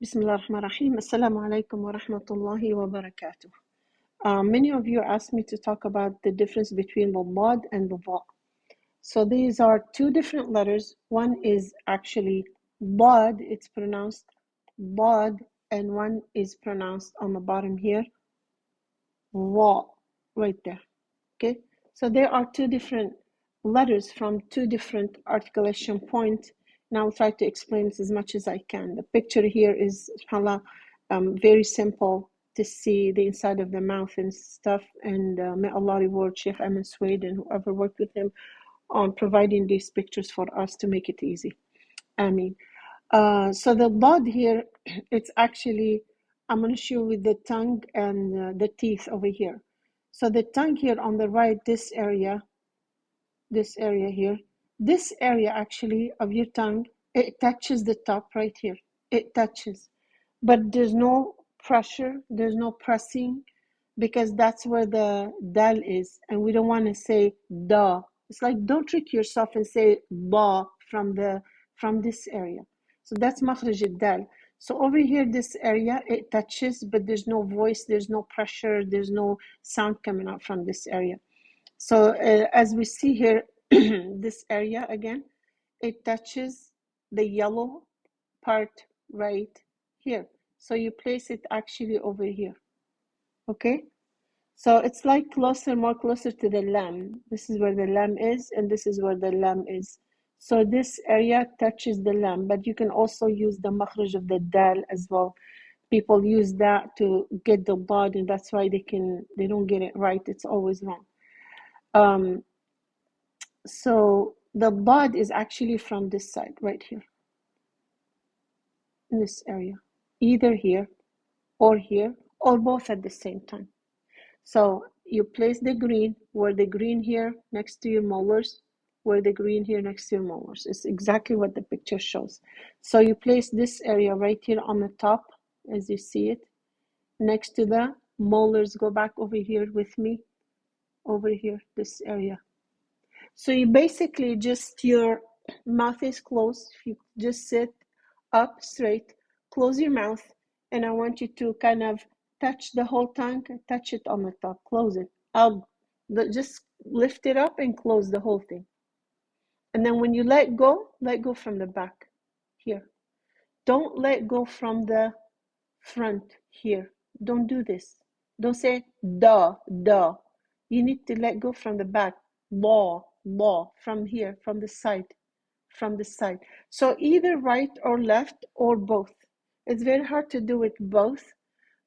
Bismillah ar-Rahman ar-Rahim. Assalamu alaikum wa rahmatullahi wa barakatuh. Many of you asked me to talk about the difference between the Dad and the Va. So these are two different letters. One is actually Dad, it's pronounced Dad, and one is pronounced on the bottom here, Va, right there. Okay, so there are two different letters from two different articulation points. And I'll try to explain this as much as I can. The picture here is, subhanAllah, very simple to see the inside of the mouth and stuff. And may Allah reward Sheikh Amin Suede and whoever worked with him on providing these pictures for us to make it easy. Ameen. So the Dad here, it's actually, I'm going to show you with the tongue and the teeth over here. So the tongue here on the right, this area here, this area actually of your tongue, it touches the top right here. It touches, but there's no pressure, there's no pressing, because that's where the dal is, and we don't want to say da. It's like, don't trick yourself and say ba from this area. So that's makhraj al-dal. So over here, this area, it touches, but there's no voice, there's no pressure, there's no sound coming out from this area. So as we see here, this area again, it touches the yellow part right here. So you place it actually over here. Okay? So it's like closer, more closer to the lamb. This is where the lamb is, and this is where the lamb is. So this area touches the lamb, but you can also use the makhraj of the dal as well. People use that to get the Dad, and that's why they don't get it right. It's always wrong. So the Dad is actually from this side right here, in this area, either here, or both at the same time. So you place the green, where the green here next to your molars, where the green here next to your molars. It's exactly what the picture shows. So you place this area right here on the top, as you see it, next to the molars. Go back over here with me, over here, this area. So you basically just, your mouth is closed. If you just sit up straight, close your mouth, and I want you to kind of touch the whole tongue, touch it on the top, close it. Just lift it up and close the whole thing. And then when you let go from the back here. Don't let go from the front here. Don't do this. Don't say da, da. You need to let go from the back. Law, from here, from the side, So either right or left or both. It's very hard to do it both.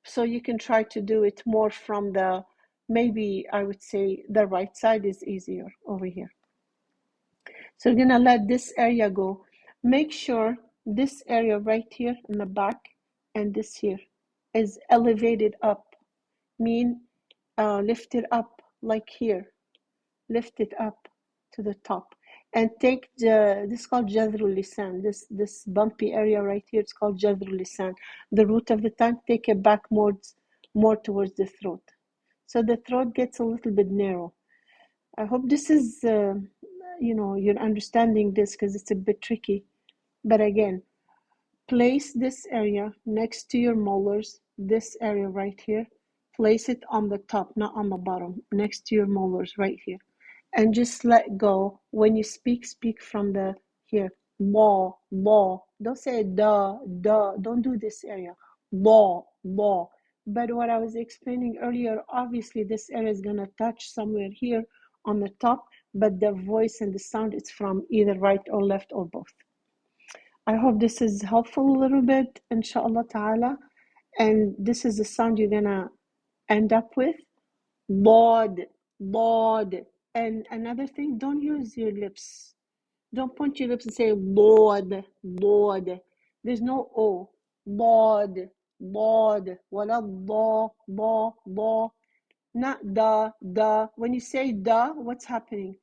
So you can try to do it more from the, maybe I would say the right side is easier over here. So you're gonna let this area go. Make sure this area right here in the back and this here is elevated up. Lift it up like here. Lift it up to the top. And take this is called Jadrul Lisan. This bumpy area right here, it's called Jadrul Lisan. The root of the tongue, take it back more towards the throat. So the throat gets a little bit narrow. I hope this is, you're understanding this, because it's a bit tricky. But again, place this area next to your molars, this area right here. Place it on the top, not on the bottom, next to your molars right here. And just let go. When you speak from the here. Law. Don't say da. Don't do this area. Law. But what I was explaining earlier, obviously this area is going to touch somewhere here on the top, but the voice and the sound is from either right or left or both. I hope this is helpful a little bit, inshallah ta'ala. And this is the sound you're going to end up with. Bod. And another thing, don't use your lips. Don't point your lips and say Lord. There's no O. Bod. Wala ba. Not da. When you say da, what's happening?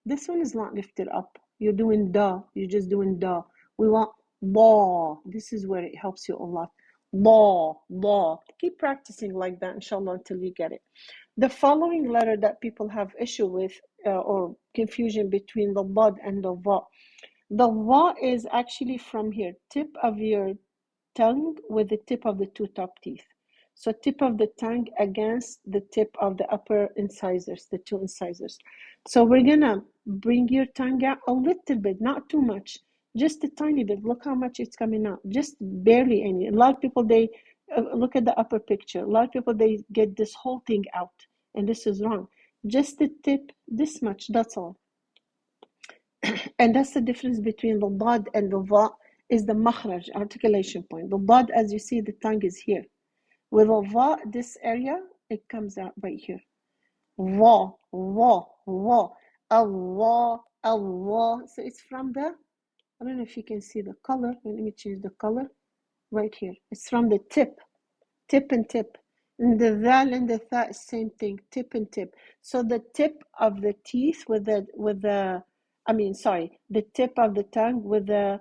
This one is not lifted up. You're doing da. You're just doing da. We want ba. This is where it helps you a lot. Ba. Keep practicing like that, inshallah, until you get it. The following letter that people have issue with or confusion between the Dad and the Va. The Va is actually from here, tip of your tongue with the tip of the two top teeth. So tip of the tongue against the tip of the upper incisors, the two incisors. So we're gonna bring your tongue out a little bit, not too much, just a tiny bit. Look how much it's coming out, just barely any. A lot of people, they look at the upper picture. A lot of people, they get this whole thing out, and this is wrong. Just the tip, this much, that's all. And that's the difference between the dad and the va, is the makhraj, articulation point. The dad, as you see, the tongue is here. With a va, this area, it comes out right here. Va, va, va, Allah, Allah. So it's from the, I don't know if you can see the color. Let me change the color right here. It's from the tip, tip and tip. And the val and the tha, same thing, tip and tip. So the tip of the teeth with the the tip of the tongue with the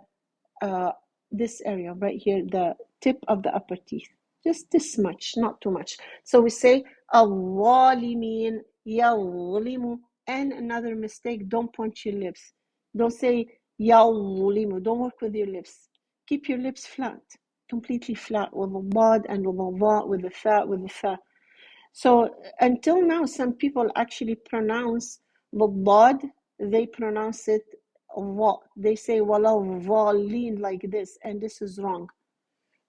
this area right here, the tip of the upper teeth. Just this much, not too much. So we say Al-Walimin, Yawlimu. And another mistake, don't point your lips. Don't say Yawlimu. Don't work with your lips. Keep your lips flat, completely flat, with the bad and with the va, with the fa, with the fa. So until now, some people actually pronounce the bad, they pronounce it va. They say wala valin like this, and this is wrong.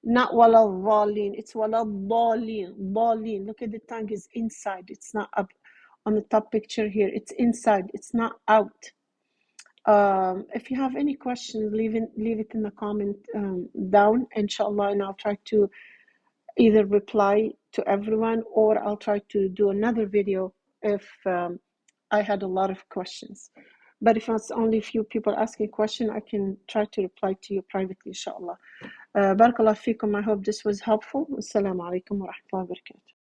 Not wala valin, it's wala balin. Balin. Look at the tongue is inside. It's not up on the top picture here. It's inside. It's not out. If you have any questions, leave it in the comment down, inshallah, and I'll try to either reply to everyone, or I'll try to do another video if I had a lot of questions. But if it's only a few people asking question, I can try to reply to you privately, inshallah. Barakallah fikum. I hope this was helpful. Assalamu alaikum wa rahmatullahi wa barakatuh.